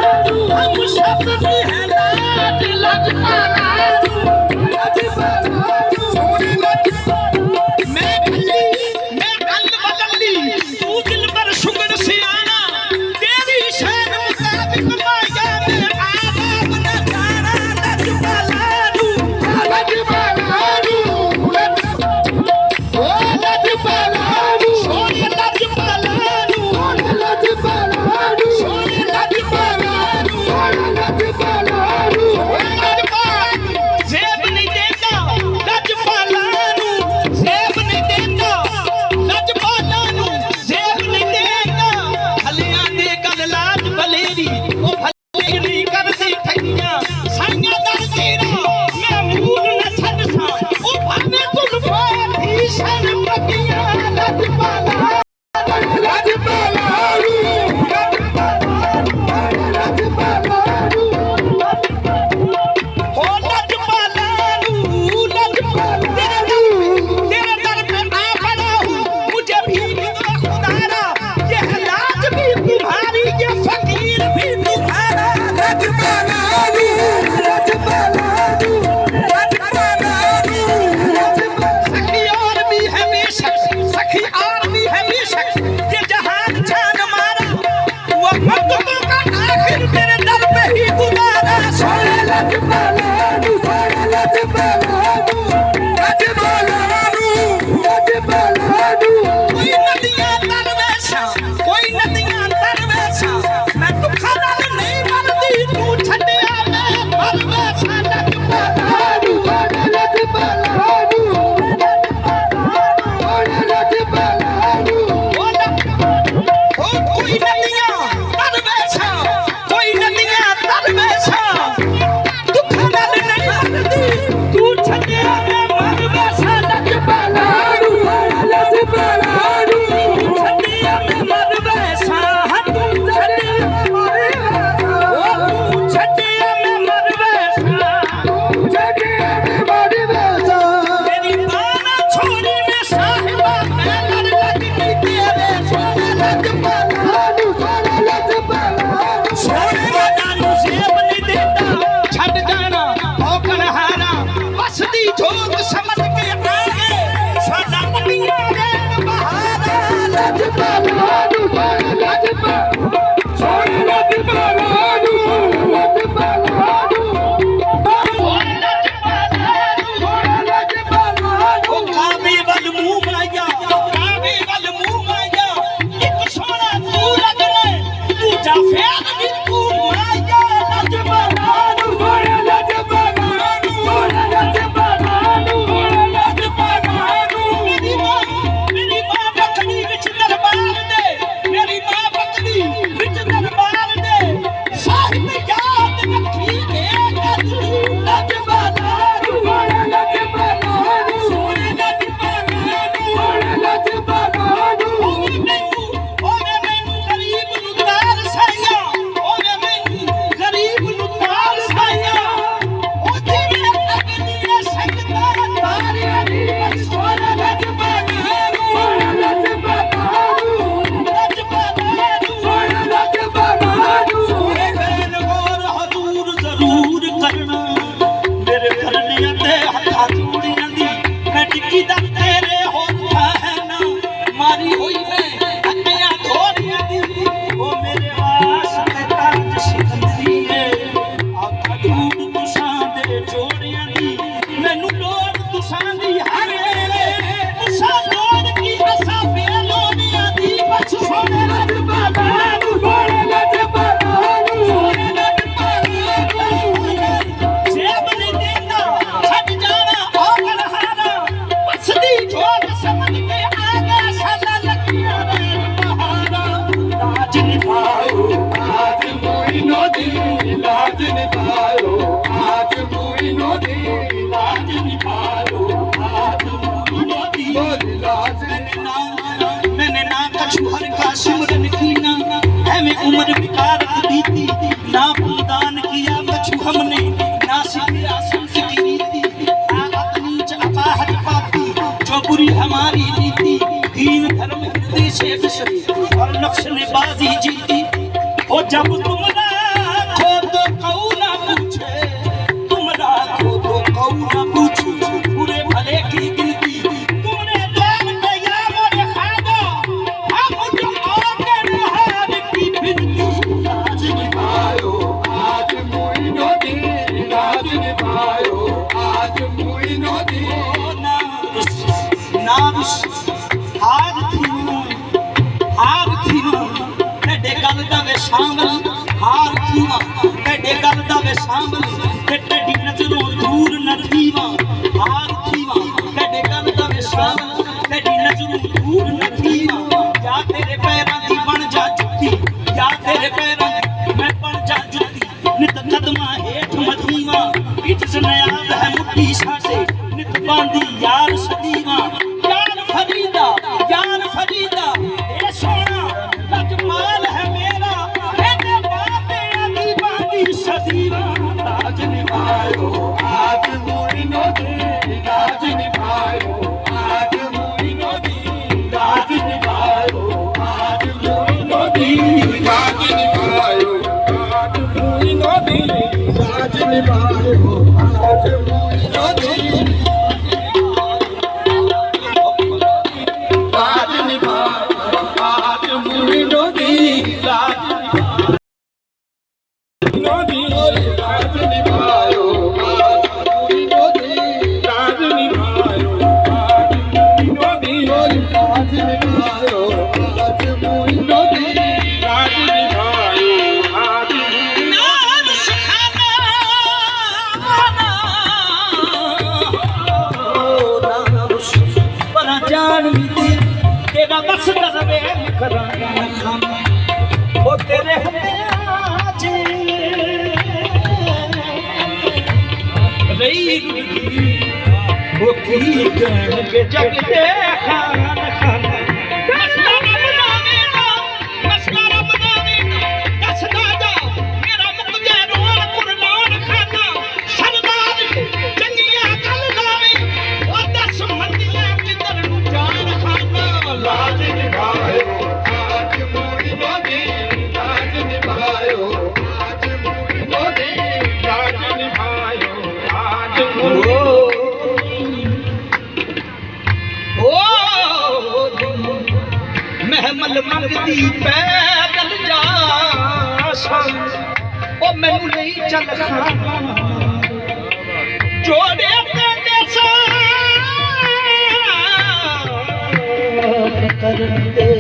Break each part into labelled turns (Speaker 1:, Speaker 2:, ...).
Speaker 1: हम सब भी है लाज लजपाला
Speaker 2: उम्र विकारत बीती ना बलिदान किया कछु हमने ना सीखा संस्कृति नीच अपाहज पापी जो बुरी हमारी नीति दीन धर्म हृदय से बिसरी और नफ्स ने बाजी जीती हो जब तुम
Speaker 1: आज मोइनो दी राज निभायो, आज मोइनो दी राज निभायो, आज मोइनो दी राज निभायो, आज मोइनो दी राज निभायो, आज मोइनो दी राज निभायो, आज मोइनो दी राज निभायो, आज मोइनो दी राज निभायो, आज मोइनो दी राज निभायो, आज मोइनो दी राज निभायो, आज
Speaker 2: नाम सिखाना नाम पर जान भी दे तेरा बस दरवे कराना खाना वो तेरे आज रही वो की जान के जग दे खाना खाना मसला बनावे ना दस दादा मेरा मुकदे रोल कुर्बान खाना सरदार जंगिया कल लावे वो दस मंदियां किधर नु जान खाना
Speaker 1: राज निभायो, आज मोइनो दी राज निभायो, आज मोइनो दी राज निभायो, आज मोइनो
Speaker 2: ओ महमल मंगदी पैदल जा ओ मैनू नहीं चल खाना जोड़े तेरे साथ करन दे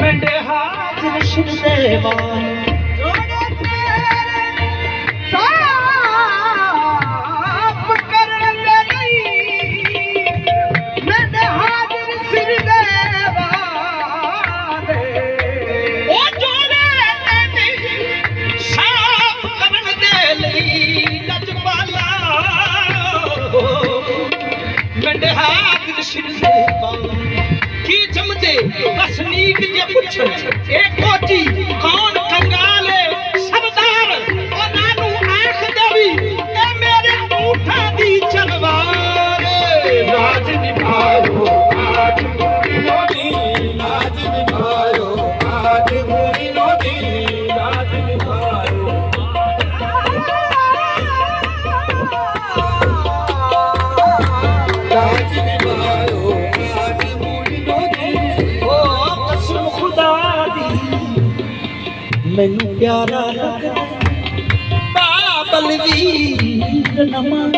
Speaker 2: मेरे हाजिर शिरदेवान जोड़े तेरे साथ करन दे मेरे हाजिर शिरदेवान ओ जोड़े तेरे साफ करन दे लजपाला मेरे हाजिर शिरदेवान की जमदे वसनीक जे पुछ ए कोटी कौन कंगाले सरदार ओ नानू आंख देवी ए मेरे ऊठा दी चलवार
Speaker 1: राज निभायो, आज मोइनो दी राज निभायो, आज मोइनो दी राज निभायो, राज निभायो, आज मोइनो दी
Speaker 2: ओ कसम खुदा दी मैनू प्यारा लगदा बाबल वीर नमन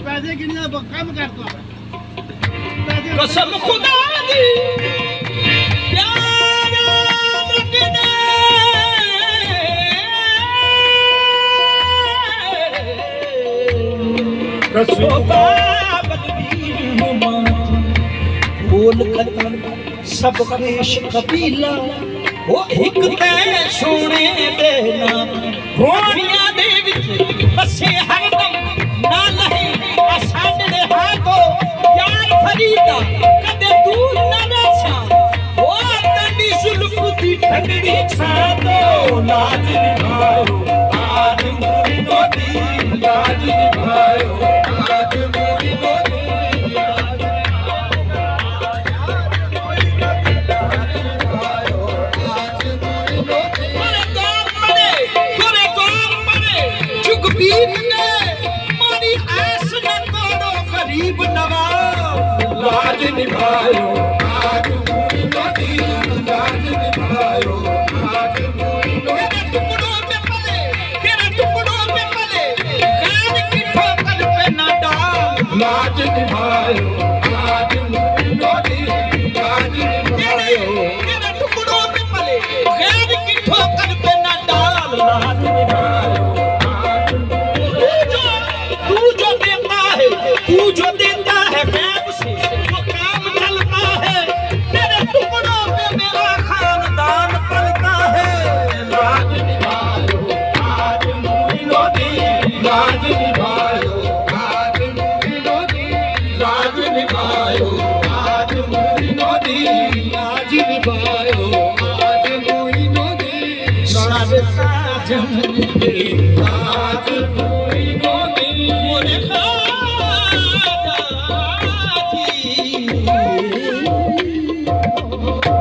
Speaker 1: पैसे गिनने कम करता
Speaker 2: कसम खुदा दी प्यारा लगदा
Speaker 1: कसम
Speaker 2: बाबल वीर नमन बोल खतन सब पेश कबीला वो एक ते सोने दे नाम घोड़ियां दे विच बसे हरदम ना लहे साडे हाथो यार फरीदा कदे दूर ना रसा वो तंडी जुल्फ दी ठंडी छातो
Speaker 1: राज निभायो, आज मोइनो दी राज निभायो, आज मोइनो दी राज निभायो, आज मोइनो दी
Speaker 2: करे गौर पड़े जुग बीत गए मारी आस न तोड़ो गरीब नवाज
Speaker 1: राज निभायो, आज मोइनो दी राज निभायो, आज मोइनो
Speaker 2: तेरे टुकड़ों पे पले कान की ठोकर पे न डाल
Speaker 1: राज निभायो, आज मोइनो दी राज निभायो,
Speaker 2: तेरे टुकड़ों पे पले कान की ठोकर पे न डाल
Speaker 1: राज निभायो, आज
Speaker 2: तू जो देता है गैब से वो काम चलता है तेरे टुकड़ों पे मेरा खानदान पलता है
Speaker 1: राज निभायो, आज मोइनो दी राज निभायो, आज मोइनो दी राज निभायो। जम के